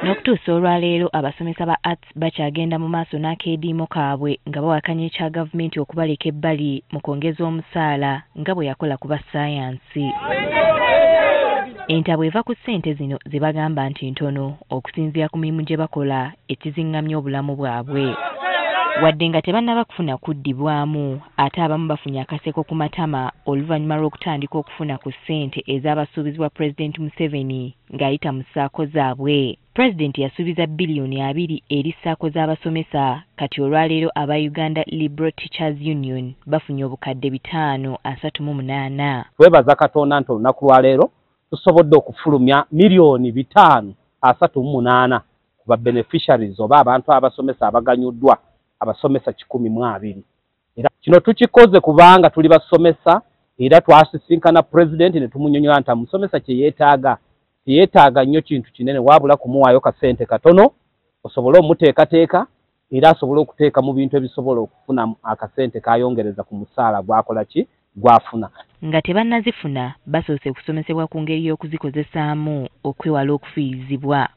N'okutuusa olwaleero abasomesa ba arts bakyagenda mu maaso n'akeediimo kaabwe nga bawakanya ekya gavumenti okubaleka ebbali mu kwongeza omusaala nga bwe yakola ku bassaayansi. Entabwe eva ku ssente zino ze bagamba nti ntono okusinziira ku mirimu gye bakola ekizingamya obulamu bwabwe. Wadde nga tebannaba kufuna kuddibwamu ate abamu bafunye akaseko ku matama oluvannyuma lw'okutandika okufuna ku ssente ez'abasuubizibwa Pulezidenti Museveni ng'ayita mu ssaako zaabwe. Pulezidenti yasuubiza biliyoni 2 eri ssaako z'abasomesa kati olwaleero aba Uganda Liberal Teachers Union bafunye obukadde 538. Twebaza Katonda nti olunaku lwaleero tusobodde okufulumya miliyoni 538 ku ba beneficiaries oba abantu abasomesa abaganyuddwa abasomesa 120. Era kino tukikoze kubanga tuli basomesa era twasisinkana President ne tumunyonyola nti amusomesa kye yeetaaga nnyo kintu kinene wabula kumuwaayo kasente katono osobole omuteekateeka era asobole okuteeka mu bintu ebisobola okufuna akasente kayongereza ku musaala gwakola ki gwafuna. Nga tebannazifuna basoose kusomesebwa ku ngeri y'okuzikozesaamu okwewala okufiirizibwa.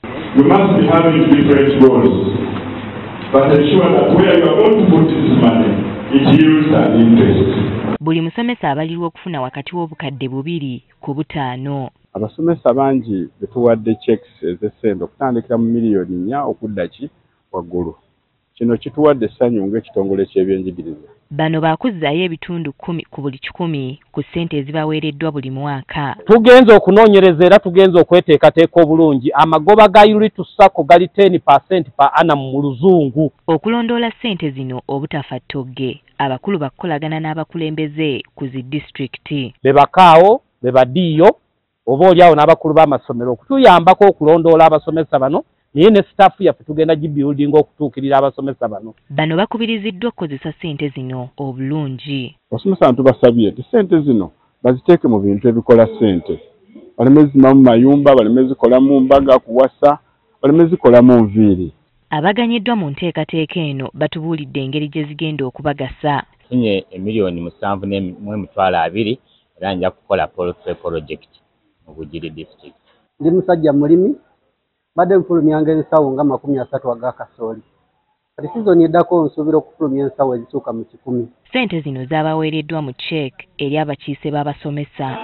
But ensure that where you are going to put this money, it yields an interest. Buli musomesa abalirwa okufuna wakati w'obukadde 2 ku 5. Abasomesa bangi betuwadde checks ez'essente okutandikira mu miliyoni 4 okudda ki waggulu. Kino kituwadde essanyu ng'ekitongole ky'ebyenjigiriza. Bano baakuzaayo ebitundu 10 ku buli 100 ku ssente ezibaweereddwa buli mwaka. Tugenze okunoonyereza era tugenze okweteekateeka obulungi. Amagoba ga Yuritu Sacco gali 10% per annum mu luzungu. Okulondoola ssente zino obutafa ttogge abakulu bakolagana n'abakulembeze ku zi disitulikiti. Be bakaawo be badiiyo oba oliawo n'abakulu b'amasomero okutuyambako okulondoola abasomesa bano naye ne staff yaffe tugenda gibuilding okutuukirira abasomesa bano. Bano bakubiriziddwa okukozesa ssente zino obulungi. Abasomesa tubasabye nti ssente zino baziteeke mu bintu ebikola ssente. Baleme zima mu mayumba, baleme zikola mu mbaga kuwasa, baleme zikola mu nviiri. Abaganyiddwa mu nteekateeka eno batubuulidde engeri gye zigenda okubagasa. Funye emiliyoni 7.2 era nja kukola poultry project mu Bugiri district. Ndi musajja mulimi badde nfulumyanga ensawo nga 30 aga kasooli. Kati sizoni eddako nsuubira okufulumya ensawo ezisuuka mu 10. Ssente zino zaabaweereddwa mu check eri abakiise b'abasomesa.